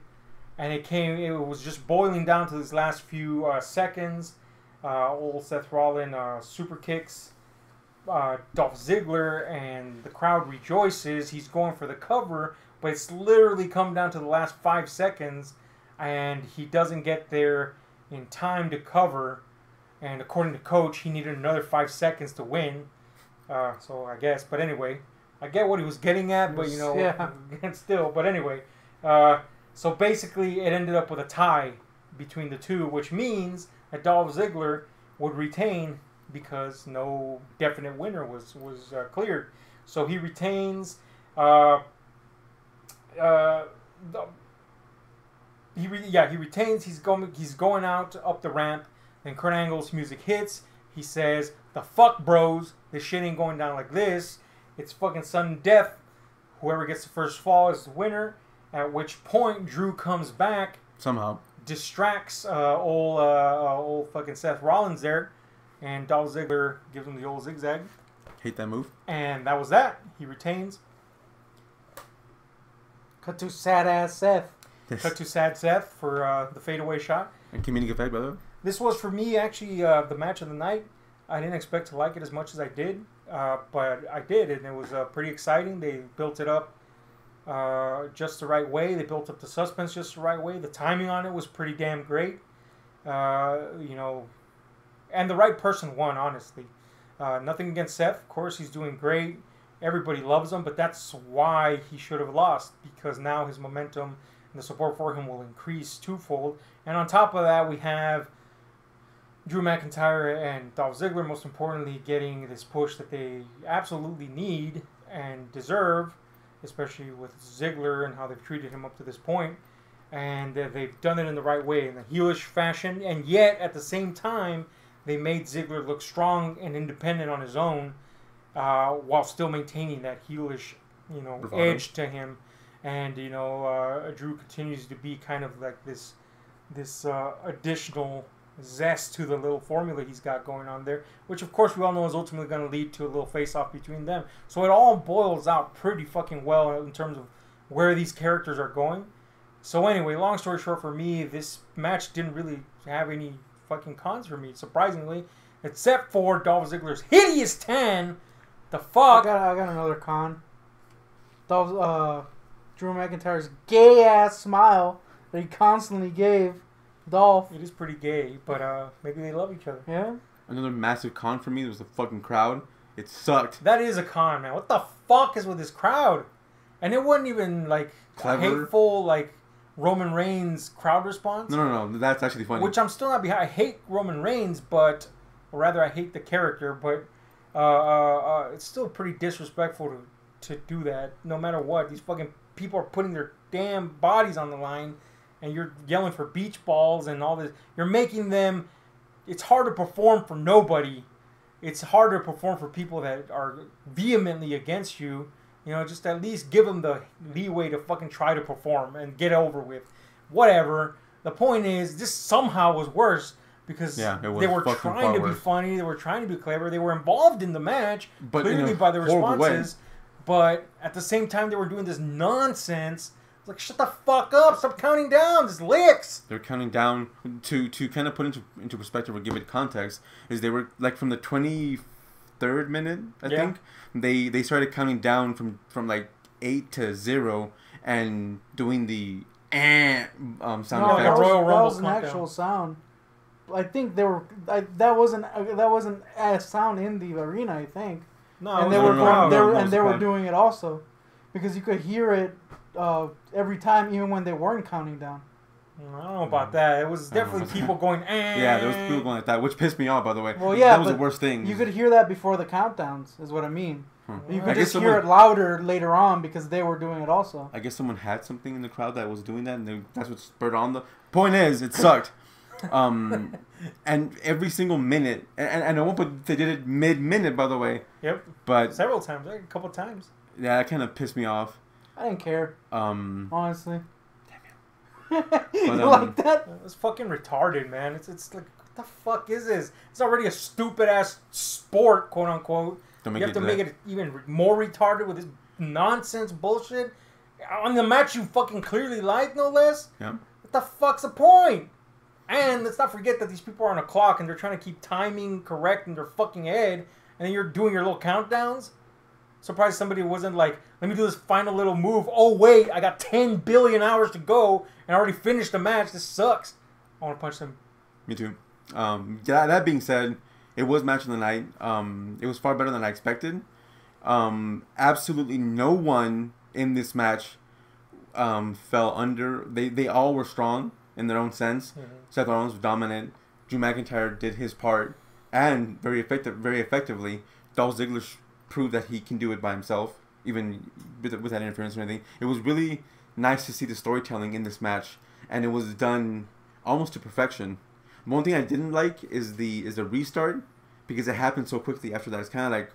and it was just boiling down to these last few seconds. Old Seth Rollins super kicks Dolph Ziggler, and the crowd rejoices. He's going for the cover, but it's literally come down to the last 5 seconds, and he doesn't get there in time to cover. And according to Coach, he needed another 5 seconds to win. So I guess, but anyway, I get what he was getting at, but still. But anyway, so basically, it ended up with a tie between the two, which means that Dolph Ziggler would retain because no definite winner was cleared. So he retains. He retains. He's going out up the ramp. Then Kurt Angle's music hits. He says, "The fuck, bros. This shit ain't going down like this. It's fucking sudden death. Whoever gets the first fall is the winner." At which point, Drew comes back. Somehow. Distracts old fucking Seth Rollins there. And Dolph Ziggler gives him the old zigzag. Hate that move. And that was that. He retains. Cut to sad-ass Seth. Cut to sad Seth for the fadeaway shot. And comedic effect, by the way. This was, for me, actually the match of the night. I didn't expect to like it as much as I did. But I did, and it was pretty exciting. They built it up just the right way. They built up the suspense just the right way. The timing on it was pretty damn great. And the right person won, honestly. Nothing against Seth. Of course, he's doing great. Everybody loves him, but that's why he should have lost, because now his momentum and the support for him will increase twofold. And on top of that, we have Drew McIntyre and Dolph Ziggler, most importantly, getting this push that they absolutely need and deserve, especially with Ziggler and how they've treated him up to this point. And they've done it in the right way, in the heelish fashion, and yet, at the same time, they made Ziggler look strong and independent on his own, while still maintaining that heelish, edge to him. And Drew continues to be kind of like this additional zest to the little formula he's got going on there, which of course we all know is ultimately going to lead to a little face-off between them. So it all boils out pretty fucking well in terms of where these characters are going. So anyway, long story short, for me, this match didn't really have any fucking cons for me, surprisingly, except for Dolph Ziggler's hideous tan. The fuck? I got another con. Drew McIntyre's gay ass smile that he constantly gave Dolph. It is pretty gay, but maybe they love each other. Yeah. Another massive con for me was the fucking crowd. It sucked. That is a con, man. What the fuck is with this crowd? And it wasn't even like clever, hateful, like Roman Reigns crowd response. No. That's actually funny. Which I'm still not behind. I hate Roman Reigns, or rather, I hate the character. But it's still pretty disrespectful to do that. No matter what, these fucking people are putting their damn bodies on the line, and you're yelling for beach balls and all this. You're making them. It's hard to perform for nobody. It's hard to perform for people that are vehemently against you. Just at least give them the leeway to fucking try to perform and get over with. Whatever. The point is, this somehow was worse because they were trying to be funny. They were trying to be clever. They were involved in the match, but clearly by the responses. But at the same time, they were doing this nonsense. It's like, shut the fuck up. Stop counting down. Just licks. They're counting down to kind of put into perspective or give it context. Is they were like from the 23rd minute, I think. They started counting down from like 8 to 0 and doing the sound effect. That was an actual sound. I think that wasn't a sound in the arena. I think. No, and they were doing it also, because you could hear it every time, even when they weren't counting down. I don't know about that. It was definitely people going, Yeah, there was people going like that, which pissed me off, by the way. Well, yeah, that was the worst thing. You could hear that before the countdowns, is what I mean. You could just hear it louder later on because they were doing it also. I guess someone had something in the crowd that was doing that, and that's what spurred on the... Point is, it sucked. And every single minute, and at one point they did it mid-minute, by the way. Yep. But several times, like a couple times. Yeah, that kind of pissed me off. I didn't care. Honestly. You like that? It's fucking retarded, man. It's like, what the fuck is this? It's already a stupid ass sport, quote unquote. You have to make it even more retarded with this nonsense bullshit on the match you fucking clearly like, no less. Yeah. What the fuck's the point? And let's not forget that these people are on a clock and they're trying to keep timing correct in their fucking head, and then you're doing your little countdowns. Surprised somebody wasn't like, let me do this final little move. Oh wait, I got 10 billion hours to go and I already finished the match. This sucks. I want to punch them. Me too. That being said, it was match of the night. It was far better than I expected. Absolutely no one in this match fell under. They all were strong in their own sense. Mm-hmm. Seth Rollins was dominant. Drew McIntyre did his part, and very effectively. Dolph Ziggler proved that he can do it by himself, even without interference or anything. It was really nice to see the storytelling in this match, and it was done almost to perfection. One thing I didn't like is the restart, because it happened so quickly after that. It's kind of like,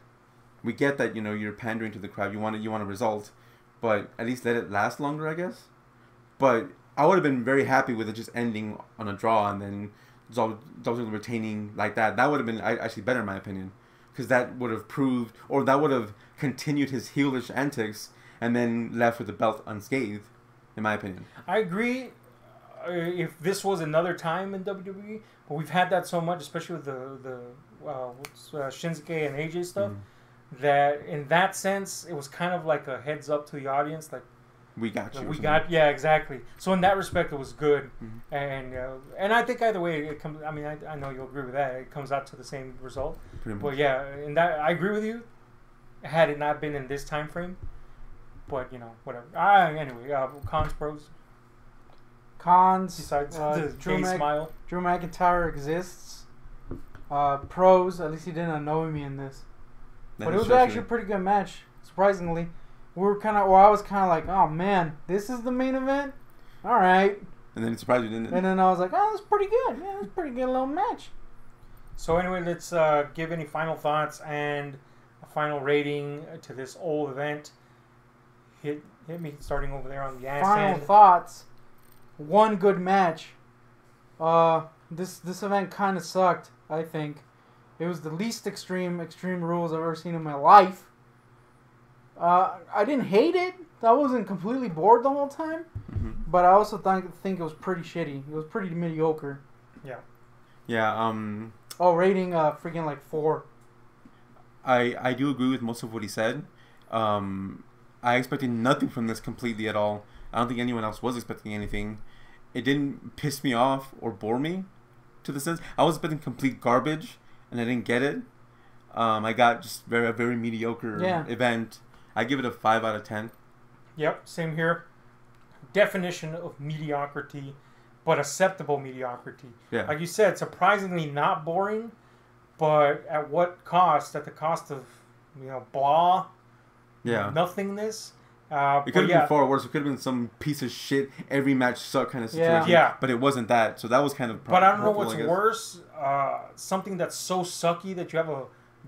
we get that, you know, you're pandering to the crowd, you want a result, but at least let it last longer, I guess. But I would have been very happy with it just ending on a draw and then Dolph Ziggler retaining like that. That would have been actually better in my opinion, because that would have proved, or that would have continued his heelish antics and then left with the belt unscathed, in my opinion. I agree. If this was another time in WWE, but we've had that so much, especially with the Shinsuke and AJ stuff, that in that sense it was kind of like a heads up to the audience, like we got you. Yeah, exactly. So in that respect, it was good, and I think either way it comes. I mean, I know you'll agree with that. It comes out to the same result. But yeah, in that I agree with you. Had it not been in this time frame, but you know, whatever. Anyway, cons, pros. Cons. Besides the smile. Drew McIntyre exists. Pros. At least he didn't annoy me in this. But it was actually a pretty good match. Surprisingly, I was kind of like, oh man, this is the main event. All right. And then it surprised you, didn't it? And then I was like, oh, that's pretty good. Yeah, it's a pretty good little match. So anyway, let's give any final thoughts and a final rating to this old event. Hit me starting over there on the ass Final end. thoughts. One good match. This event kind of sucked, I think. It was the least extreme rules I've ever seen in my life. I didn't hate it. I wasn't completely bored the whole time. But I also think it was pretty shitty. It was pretty mediocre. Yeah. Yeah, rating freaking like 4. I do agree with most of what he said. I expected nothing from this completely at all. I don't think anyone else was expecting anything. It didn't piss me off or bore me, to the sense. I was expecting complete garbage, and I didn't get it. I got just a very mediocre event. I give it a 5 out of 10. Yep, same here. Definition of mediocrity, but acceptable mediocrity. Yeah. Like you said, surprisingly not boring, but at what cost? At the cost of, blah, nothingness. It could have been far worse. It could have been some piece of shit, every match suck kind of situation. Yeah. But it wasn't that. So that was kind of But I don't know what's worse. Something that's so sucky that you have a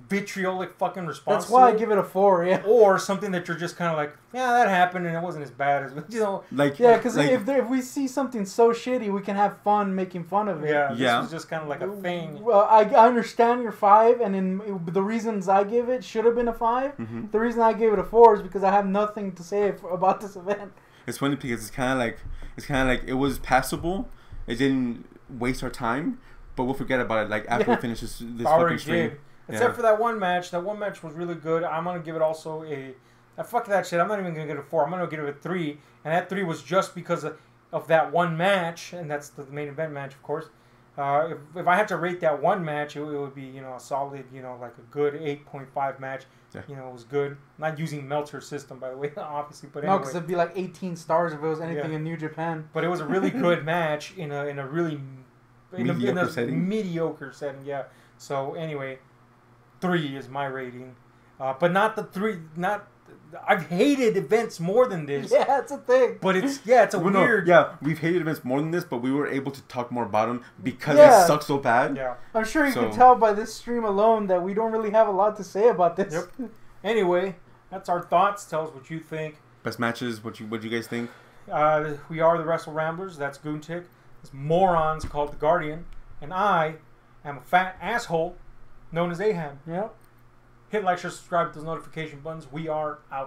vitriolic fucking response. That's why I give it a 4, yeah. Or something that you're just kind of like, yeah, that happened and it wasn't as bad as, because if we see something so shitty, we can have fun making fun of it. Yeah, this was just kind of like a thing. Well, I understand your 5, and the reasons I give it should have been a 5. The reason I gave it a 4 is because I have nothing to say about this event. It's funny because it's kind of like it was passable. It didn't waste our time, but we'll forget about it like after we finish this fucking stream. Except for that one match. That one match was really good. I'm going to give it also fuck that shit. I'm not even going to give it a 4. I'm going to give it a 3. And that 3 was just because of that one match. And that's the main event match, of course. If I had to rate that one match, it would be, a solid, like a good 8.5 match. Yeah. It was good. Not using Meltzer's system, by the way, obviously. But anyway. No, because it'd be like 18 stars if it was anything in New Japan. But it was a really good match in a really mediocre setting. Yeah. So anyway, 3 is my rating, but not the 3. I've hated events more than this. Yeah, that's a thing. But it's weird. We've hated events more than this, but we were able to talk more about them because it sucks so bad. Yeah, I'm sure you can tell by this stream alone that we don't really have a lot to say about this. Yep. Anyway, that's our thoughts. Tell us what you think. Best matches. What you guys think? We are the Wrestle Ramblers. That's Goontick. This morons called the Guardian. And I am a fat asshole known as Ahab. Yep. Hit like, share, subscribe to those notification buttons. We are out.